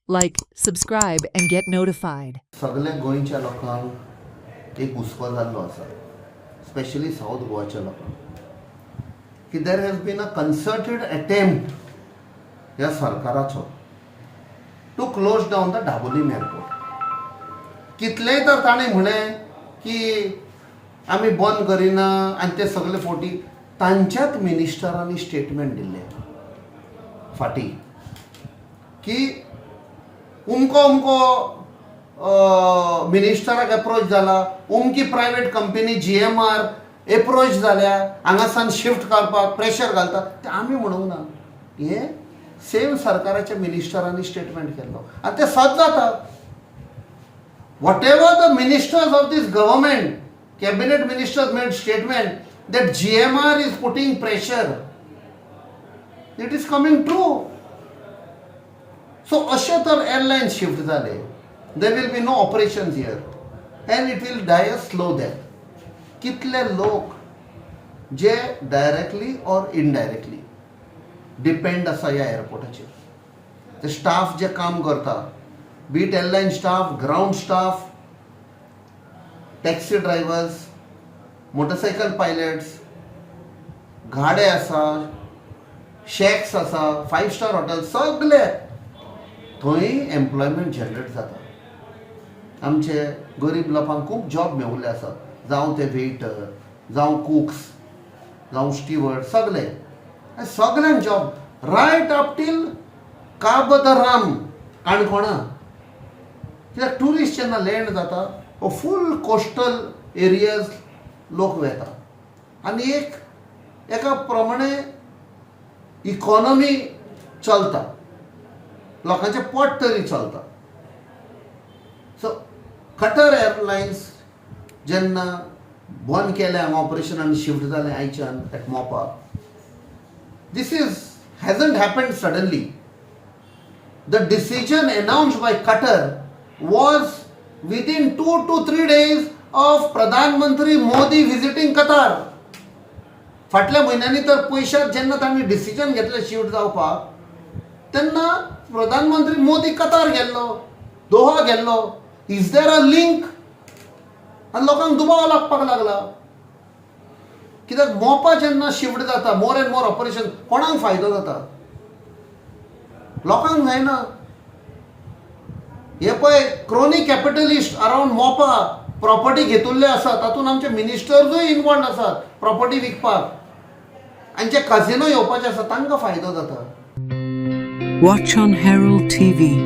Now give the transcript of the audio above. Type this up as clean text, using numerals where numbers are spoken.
Like, subscribe, and get notified. सगळ्या गोंयच्या लोकांक एक हुस्को जाल्लो आसा, स्पेशली साऊथ गोवाच्या लोकांक, की there has been a concerted attempt ह्या सरकाराचो to close down the Dabolim airport. कितलेय तर ताणें म्हळें की आमी बंद करिना आनी ते सगळे फावटी तांच्याच मिनिस्टरांनी स्टेटमेंट दिल्ले फाटीं की उमको मिनिस्टराक एप्रोच जाला, उमकी प्रायवेट कंपनी GMR एप्रोच जाल्या, हांगासान शिफ्ट करपाक प्रेशर घालता. ते आमी म्हणूंक ना, हे सेम सरकाराच्या मिनिस्टरांनी स्टेटमेंट केल्लो आनी ते सत जाता. Whatever the ministers of this government, cabinet ministers made statement that GMR is putting pressure. It is coming true. So अशे तर एअरलाइन शिफ्ट जाले, there will be no operations here and it will die a slow death. कितले लोक जे directly और indirectly depend आसा ह्या एअरपोर्टाचेर. ते स्टाफ जे काम करता, be it airline staff, ground staff, taxi drivers, motorcycle pilots, गाडे आसा, शेक्स आसा, 5 स्टार हॉटेल, सगळे थंय एम्प्लॉयमेंट जनरेट जाता. आमचे गरीब लोकांक खूब जॉब मेवले आसा, जावं ते वेटर, जावं कुक्स, जावं स्टिवर्ड, सगळ्यांक job right up till Cabo de Rama काणकोणा. कित्याक ट्युरिस्ट जेन्ना लँड जाता वो फूल कोस्टल एरियाज लोक वेता आनी एका प्रमाणे इकॉनॉमी चलता, लोकांचे पोट तरी चलता. सो कटर एअरलायन्स जेन्ना बंद केलें हांगा ऑपरेशन आनी शिफ्ट जालें आयच्यान एट मोपा, this hasn't happened suddenly. The decision announced by Qatar was within 2 to 3 days of Pradhan Mantri Modi visiting Qatar. फाटल्या म्हयन्यांनी तर पयशात जेन्ना तांणी डिसिजन घेतलें शिफ्ट जावपाक, तेन्ना प्रधानमंत्री मोदी कतार गेल्लो, दोहा गेल्लो. Is there a link? आनी लोकांक दुबाव लागपाक लागला. कित्याक मोपा जेन्ना शिफ्ट जाता, मोर एंड मोर ऑपरेशन, कोणाक फायदो जाता? लोकांक जायना. हे पळय, क्रोनी कॅपिटलिस्ट अरावंड मोपा प्रॉपर्टी घेतिल्ले आसा, तातूंत आमचे मिनिस्टर्सूय इनवॉल्ड आसात प्रॉपर्टी विकपाक, आनी जे कझिनो येवपाचे आसा तांकां फायदो जाता. Watch on Herald TV.